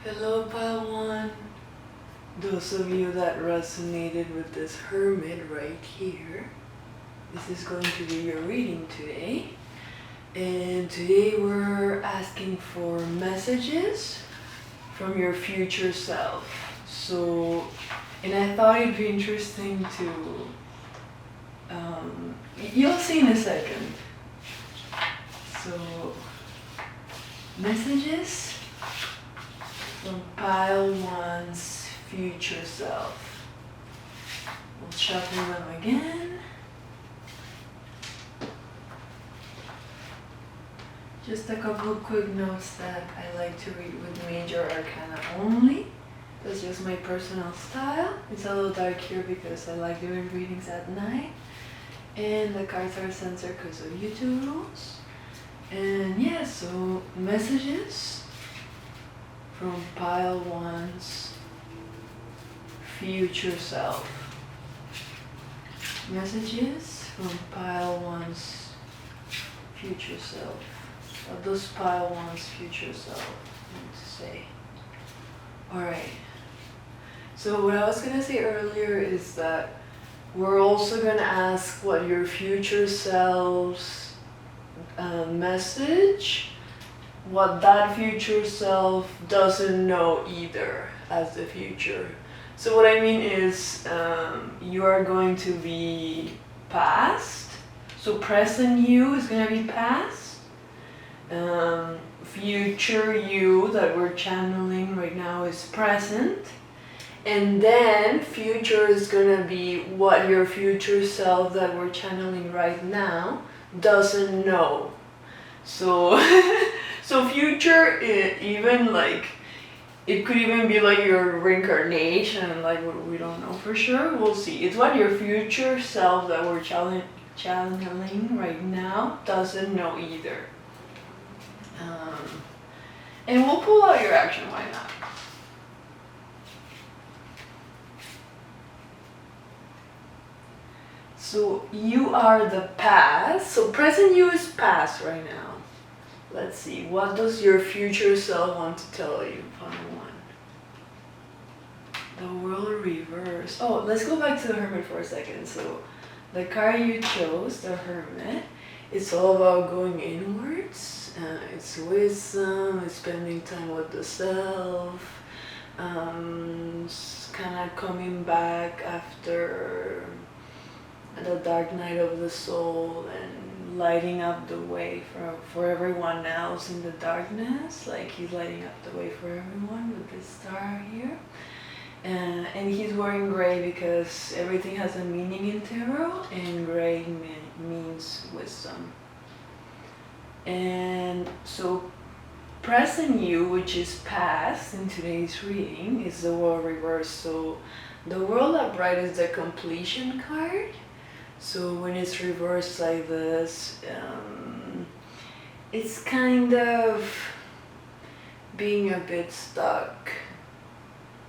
Hello, Pile One. Those of you that resonated with this hermit right here, this is going to be your reading today. And today we're asking for messages from your future self. So, and I thought it'd be interesting to, you'll see in a second. So, messages from Pile One's future self. We'll shuffle them again. Just a couple of quick notes that I like to read with major arcana only. That's just my personal style. It's a little dark here because I like doing readings at night. And the cards are censored because of YouTube rules. And yeah, so messages from Pile One's future self. Messages from Pile One's future self. What does Pile One's future self want to say? Alright. So what I was going to say earlier is that we're also going to ask what your future self's message, what that future self doesn't know either as the future. So what I mean is you are going to be past. So present you is going to be past. Future you that we're channeling right now is present. And then future is going to be what your future self that we're channeling right now doesn't know. So so future, even like, it could even be like your reincarnation, like we don't know for sure, we'll see. It's what your future self that we're channeling right now doesn't know either. And we'll pull out your action, why not? So you are the past, so present you is past right now. Let's see, what does your future self want to tell you? Final one. The world reverse. Oh, let's go back to the hermit for a second. So the card you chose, the hermit, it's all about going inwards. It's wisdom, it's spending time with the self, it's kind of coming back after the dark night of the soul and lighting up the way for everyone else in the darkness. Like he's lighting up the way for everyone with this star here. And he's wearing gray because everything has a meaning in tarot, and gray means wisdom. And so present you, which is past in today's reading, is the world reverse. So the world upright is the completion card. So when it's reversed like this, it's kind of being a bit stuck,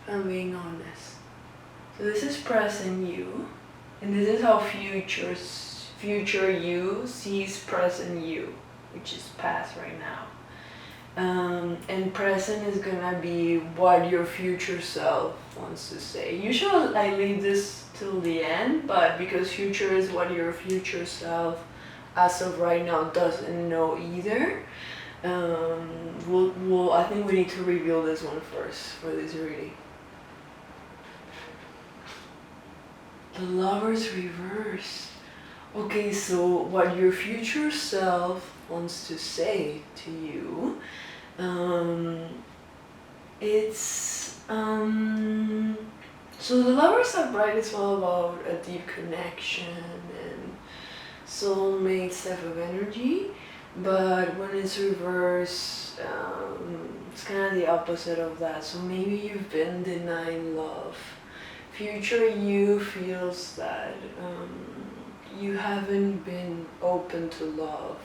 if I'm being honest. So this is present you, and this is how future you sees present you, which is past right now. And present is gonna be what your future self wants to say. Usually I leave this till the end, but because future is what your future self as of right now doesn't know either, I think we need to reveal this one first for this reading. The Lover's reverse. Okay, so what your future self wants to say to you, so the Lover's upright is all about a deep connection and soulmate type of energy, but when it's reversed, it's kind of the opposite of that. So maybe you've been denying love. Future you feels that you haven't been open to love.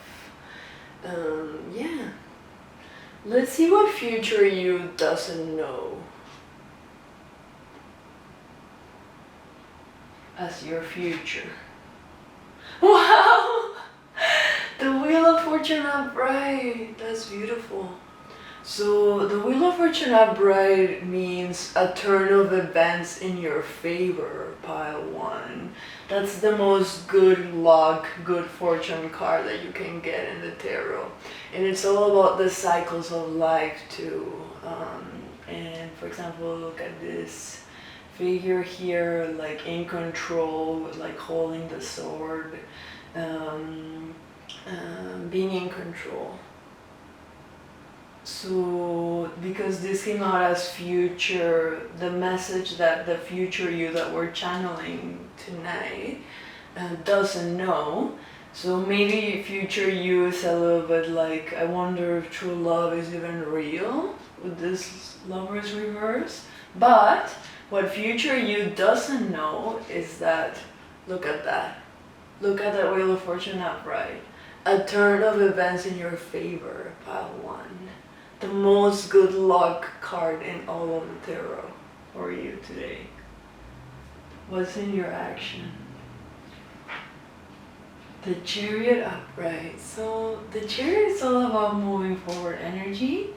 Yeah. Let's see what future you doesn't know as your future. Wow! The Wheel of Fortune upright. That's beautiful. So the Wheel of Fortune upright means a turn of events in your favor, pile 1. That's the most good luck, good fortune card that you can get in the tarot. And it's all about the cycles of life too. And for example, look at this figure here, like in control, like holding the sword, being in control. So because this came out as future, the message that the future you that we're channeling tonight doesn't know. So maybe future you is a little bit like, I wonder if true love is even real with this Lovers reverse. But what future you doesn't know is that, look at that. Look at that Wheel of Fortune upright. A turn of events in your favor, pile 1. The most good luck card in all of the tarot for you today. What's in your action? The Chariot upright. So the Chariot is all about moving forward energy.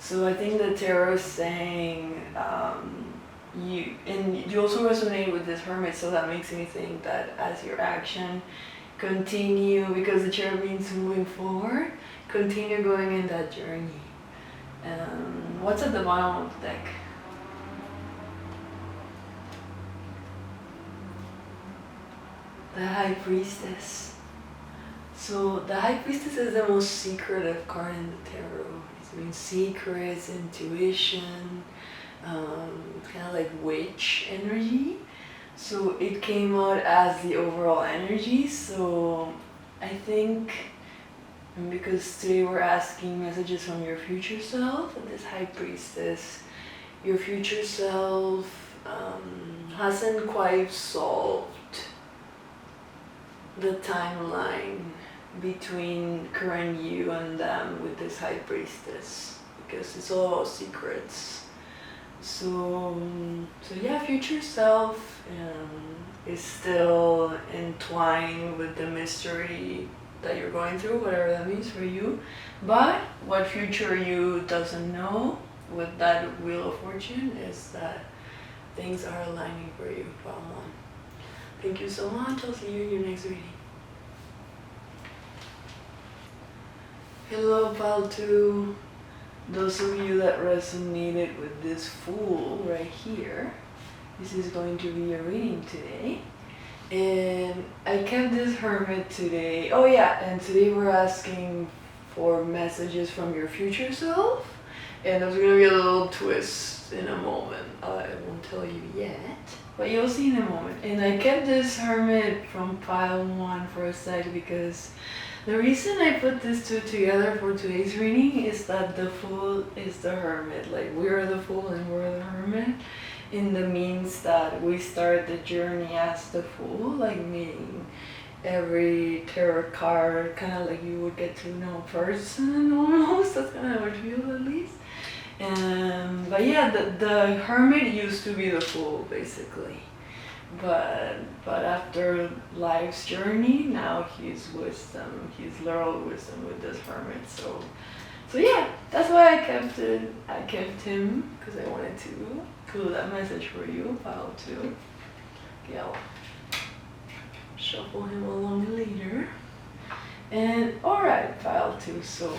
So I think the tarot is saying you also resonate with this Hermit, so that makes me think that as your action continue, because the Chariot means moving forward, continue going in that journey. What's at the bottom of the deck? The High Priestess. So the High Priestess is the most secretive card in the tarot. It means secrets, intuition, kind of like witch energy. So it came out as the overall energy. So I think, and because today we're asking messages from your future self, and this High Priestess, your future self hasn't quite solved the timeline between current you and them with this High Priestess, because it's all about secrets. So yeah, future self is still entwined with the mystery that you're going through, whatever that means for you. But what future you doesn't know with that Wheel of Fortune is that things are aligning for you, pile 1. Thank you so much. I'll see you in your next reading. Hello, pile 2. Those of you that resonated with this Fool right here, this is going to be your reading today. And I kept this Hermit today. Oh yeah, and today we're asking for messages from your future self. And there's gonna be a little twist in a moment. I won't tell you yet, but you'll see in a moment. And I kept this Hermit from pile 1 for a sec because the reason I put these two together for today's reading is that the Fool is the Hermit. Like, we're the Fool and we're the Hermit, in the means that we start the journey as the Fool, like meaning every tarot card, kind of like you would get to know a person almost. That's kind of how it feels, at least. But yeah, the Hermit used to be the Fool, basically. But after life's journey, now he's wisdom. He's literal wisdom with this Hermit. So yeah, that's why I kept it. I kept him because I wanted to include that message for you, pile 2. Okay, I'll shuffle him along later. And alright, pile 2. So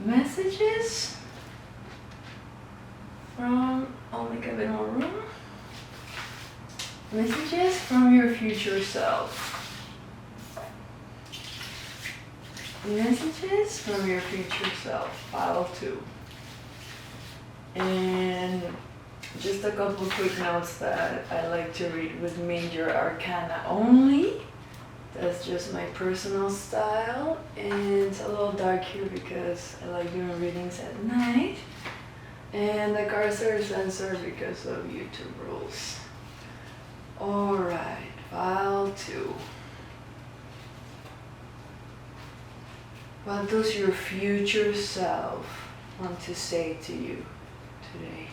messages from, I'll make a bit more room. Messages from your future self. Messages from your future self, pile 2. And just a couple quick notes that I like to read with major arcana only. That's just my personal style, and it's a little dark here because I like doing readings at night. And the cards are censored because of YouTube rules. Alright, pile 2. What does your future self want to say to you today,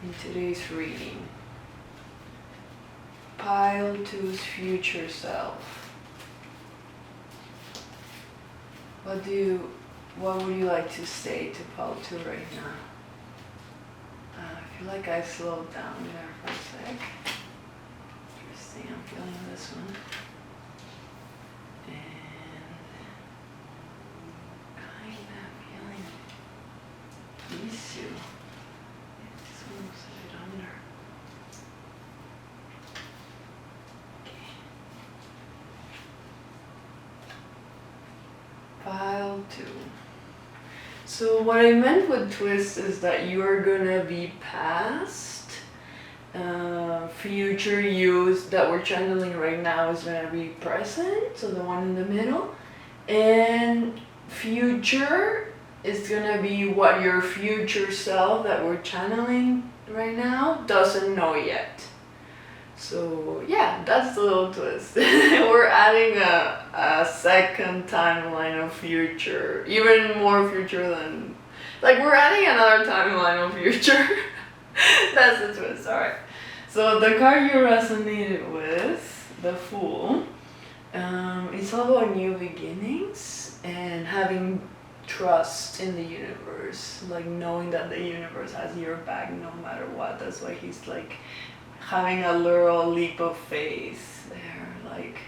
in today's reading? Pile 2's future self. What do what would you like to say to Paul too right now? I feel like I slowed down there for a sec. Interesting, I'm feeling this one. And kind of feeling these two. Yeah, this one was a bit under. Okay. Pile 2. So what I meant with twist is that you are gonna be past, future you that we're channeling right now is gonna be present, so the one in the middle, and future is gonna be what your future self that we're channeling right now doesn't know yet. So yeah, that's the little twist. We're adding a second timeline of future, even more future than, like we're adding another timeline of future. That's the twist, alright. So the card you resonated with, the Fool, it's all about new beginnings and having trust in the universe, like knowing that the universe has your back no matter what. That's why he's like having a little leap of faith there, like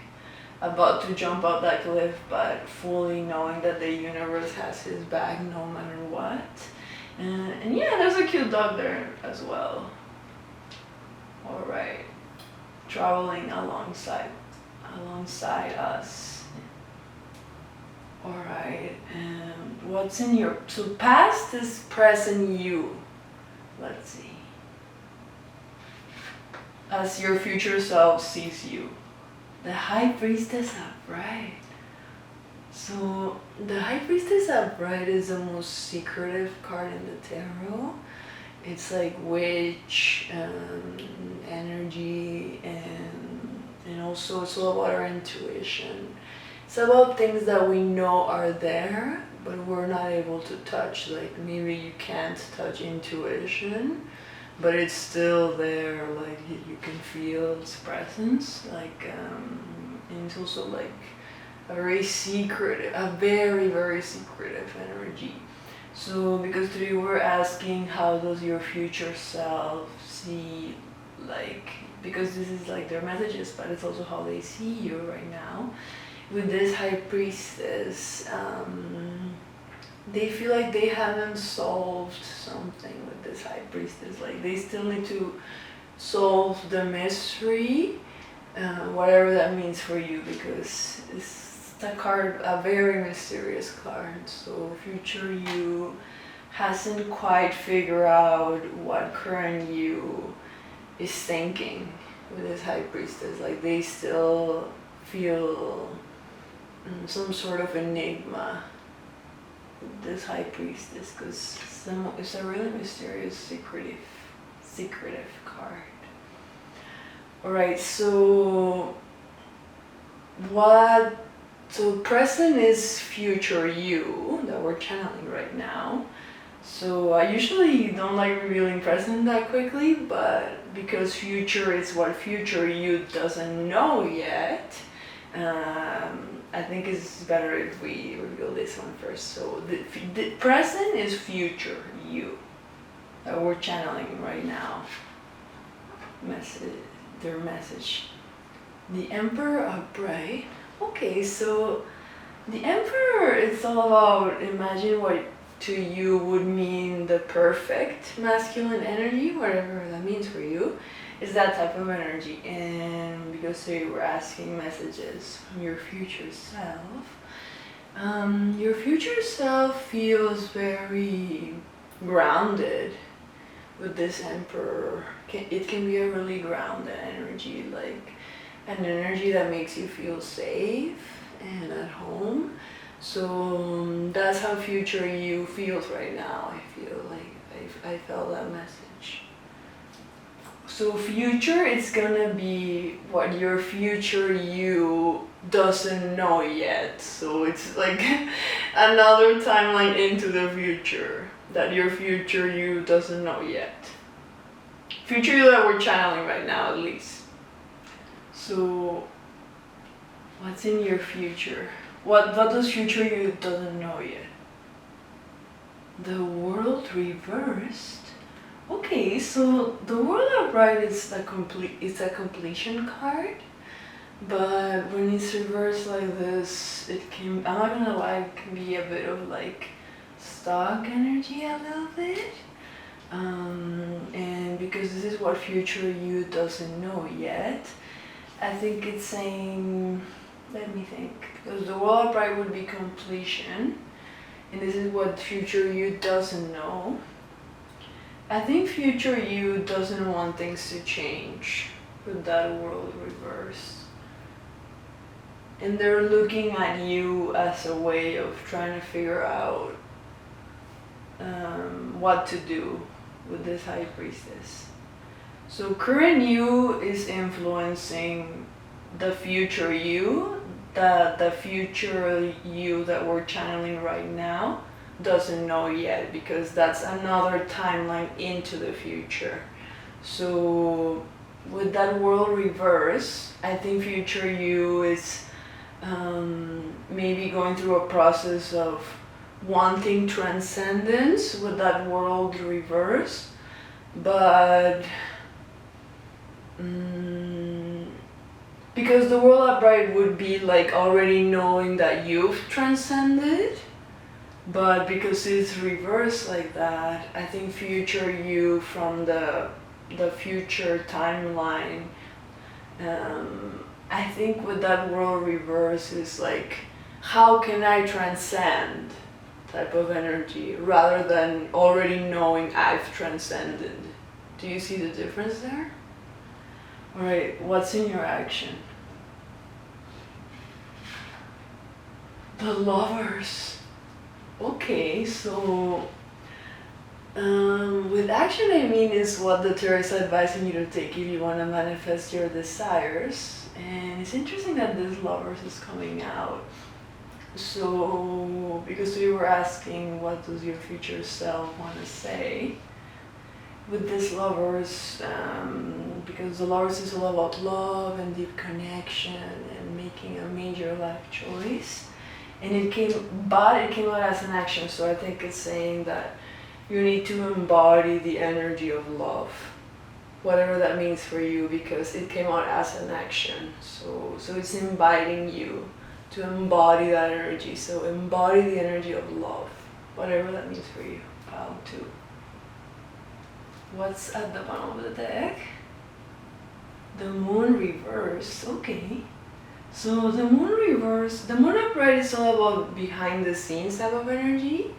about to jump out that cliff, but fully knowing that the universe has his back no matter what. And yeah, there's a cute dog there as well. All right, traveling alongside us. All right, and what's in your, so past is present you. Let's see. As your future self sees you. The High Priestess upright. So the High Priestess upright is the most secretive card in the tarot. It's like witch, energy, and also it's all about our intuition. It's about things that we know are there, but we're not able to touch. Like maybe you can't touch intuition, but it's still there, like you can feel its presence, like, and it's also like a very secretive, a very, very secretive energy. So because today we're asking how does your future self see, like, because this is like their messages, but it's also how they see you right now. With this High Priestess, they feel like they haven't solved something with this High Priestess. Like they still need to solve the mystery, whatever that means for you, because it's a card, a very mysterious card. So future you hasn't quite figured out what current you is thinking with this High Priestess. Like they still feel some sort of enigma, this High Priestess, because it's a really mysterious, secretive card. Alright, so present is future you that we're channeling right now. So I usually don't like revealing present that quickly, but because future is what future you doesn't know yet, I think it's better if we reveal this one first. So the present is future you that we're channeling right now. Their message. The Emperor upright. Okay, so the Emperor is all about, imagine what to you would mean the perfect masculine energy, whatever that means for you. Is that type of energy. And because today we're asking messages from your future self, your future self feels very grounded with this Emperor. It can be a really grounded energy, like an energy that makes you feel safe and at home. So that's how future you feels right now. I feel like I felt that message. So future is gonna be what your future you doesn't know yet. So it's like another timeline into the future that your future you doesn't know yet. Future you that we're channeling right now, at least. So what's in your future? What does future you doesn't know yet? The world reversed. Okay, so the world upright is it's a completion card, but when it's reversed like this, I'm not gonna lie, it can be a bit of like stuck energy a little bit. And because this is what future you doesn't know yet, I think it's saying, let me think, because the world upright would be completion, and this is what future you doesn't know. I think future you doesn't want things to change with that world reversed. And they're looking at you as a way of trying to figure out what to do with this high priestess. So current you is influencing the future you. The future you that we're channeling right now doesn't know yet, because that's another timeline into the future. So with that world reverse, I think future you is maybe going through a process of wanting transcendence with that world reverse, but because the world upright would be like already knowing that you've transcended, but because it's reversed like that, I think future you from the future timeline, I think with that world reverse is like, how can I transcend type of energy, rather than already knowing I've transcended. Do you see the difference there? Alright, what's in your action? The Lovers. Okay, so with action I mean is what the tarot is advising you to take if you want to manifest your desires. And it's interesting that this Lovers is coming out. So, because we were asking what does your future self want to say, with this Lovers, because the Lovers is all about love and deep connection and making a major life choice. And it came out as an action, so I think it's saying that you need to embody the energy of love, whatever that means for you, because it came out as an action. So it's inviting you to embody that energy. So embody the energy of love, whatever that means for you. Pile 2. What's at the bottom of the deck? The Moon reverse. Okay. So the Moon reverse, the Moon upright is all about behind the scenes type of energy,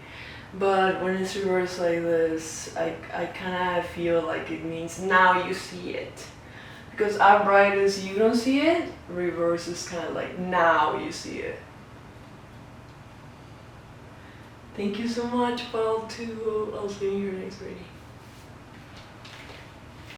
but when it's reversed like this, I kind of feel like it means now you see it. Because upright is you don't see it, reverse is kind of like now you see it. Thank you so much, Pile 2. I'll see you in your next reading.